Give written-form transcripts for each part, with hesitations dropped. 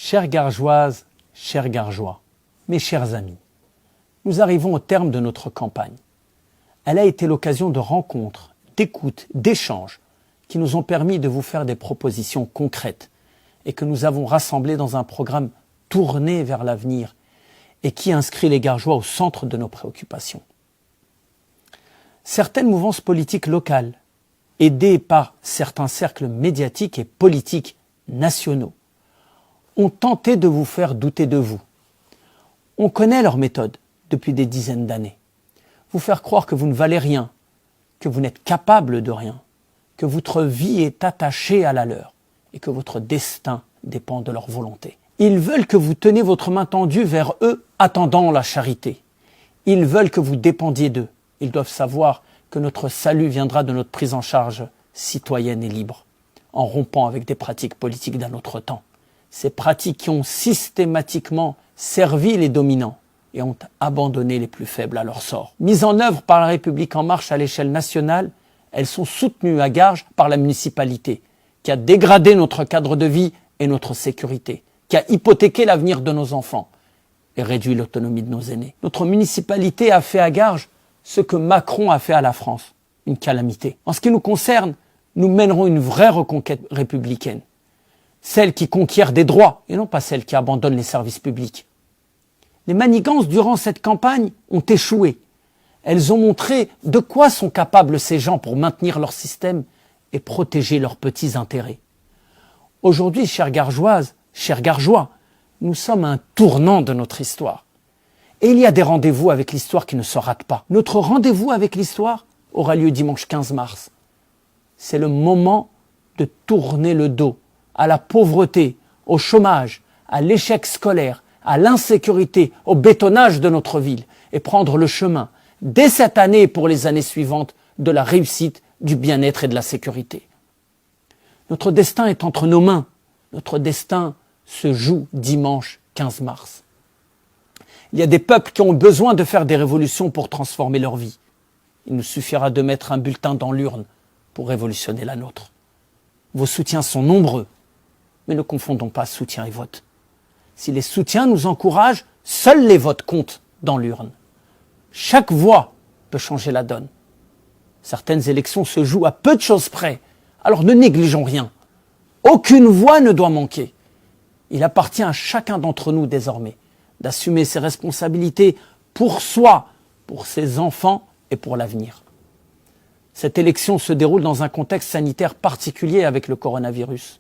Chères Gargeoises, chers Gargeois, mes chers amis, nous arrivons au terme de notre campagne. Elle a été l'occasion de rencontres, d'écoutes, d'échanges qui nous ont permis de vous faire des propositions concrètes et que nous avons rassemblées dans un programme tourné vers l'avenir et qui inscrit les Gargeois au centre de nos préoccupations. Certaines mouvances politiques locales, aidées par certains cercles médiatiques et politiques nationaux, ont tenté de vous faire douter de vous. On connaît leur méthode depuis des dizaines d'années. Vous faire croire que vous ne valez rien, que vous n'êtes capable de rien, que votre vie est attachée à la leur et que votre destin dépend de leur volonté. Ils veulent que vous teniez votre main tendue vers eux, attendant la charité. Ils veulent que vous dépendiez d'eux. Ils doivent savoir que notre salut viendra de notre prise en charge citoyenne et libre, en rompant avec des pratiques politiques d'un autre temps. Ces pratiques qui ont systématiquement servi les dominants et ont abandonné les plus faibles à leur sort. Mises en œuvre par la République en marche à l'échelle nationale, elles sont soutenues à Garges par la municipalité, qui a dégradé notre cadre de vie et notre sécurité, qui a hypothéqué l'avenir de nos enfants et réduit l'autonomie de nos aînés. Notre municipalité a fait à Garges ce que Macron a fait à la France, une calamité. En ce qui nous concerne, nous mènerons une vraie reconquête républicaine, celle qui conquiert des droits et non pas celle qui abandonne les services publics. Les manigances durant cette campagne ont échoué. Elles ont montré de quoi sont capables ces gens pour maintenir leur système et protéger leurs petits intérêts. Aujourd'hui, chères Gargeoises, chers Gargeois, nous sommes à un tournant de notre histoire. Et il y a des rendez-vous avec l'histoire qui ne se ratent pas. Notre rendez-vous avec l'histoire aura lieu dimanche 15 mars. C'est le moment de tourner le dos à la pauvreté, au chômage, à l'échec scolaire, à l'insécurité, au bétonnage de notre ville et prendre le chemin, dès cette année et pour les années suivantes, de la réussite, du bien-être et de la sécurité. Notre destin est entre nos mains. Notre destin se joue dimanche 15 mars. Il y a des peuples qui ont besoin de faire des révolutions pour transformer leur vie. Il nous suffira de mettre un bulletin dans l'urne pour révolutionner la nôtre. Vos soutiens sont nombreux, mais ne confondons pas soutien et vote. Si les soutiens nous encouragent, seuls les votes comptent dans l'urne. Chaque voix peut changer la donne. Certaines élections se jouent à peu de choses près, alors ne négligeons rien. Aucune voix ne doit manquer. Il appartient à chacun d'entre nous désormais d'assumer ses responsabilités pour soi, pour ses enfants et pour l'avenir. Cette élection se déroule dans un contexte sanitaire particulier avec le coronavirus.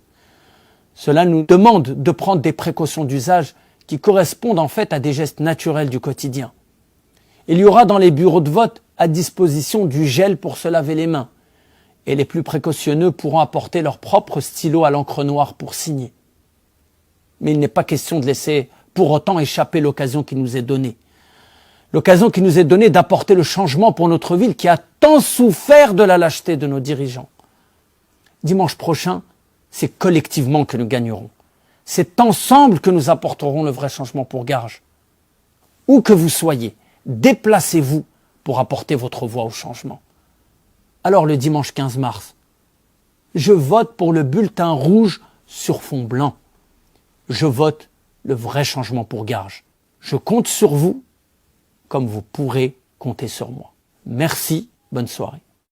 Cela nous demande de prendre des précautions d'usage qui correspondent en fait à des gestes naturels du quotidien. Il y aura dans les bureaux de vote à disposition du gel pour se laver les mains et les plus précautionneux pourront apporter leur propre stylo à l'encre noire pour signer. Mais il n'est pas question de laisser pour autant échapper l'occasion qui nous est donnée. L'occasion qui nous est donnée d'apporter le changement pour notre ville qui a tant souffert de la lâcheté de nos dirigeants. Dimanche prochain, c'est collectivement que nous gagnerons. C'est ensemble que nous apporterons le vrai changement pour Garges. Où que vous soyez, déplacez-vous pour apporter votre voix au changement. Alors le dimanche 15 mars, je vote pour le bulletin rouge sur fond blanc. Je vote le vrai changement pour Garges. Je compte sur vous comme vous pourrez compter sur moi. Merci, bonne soirée.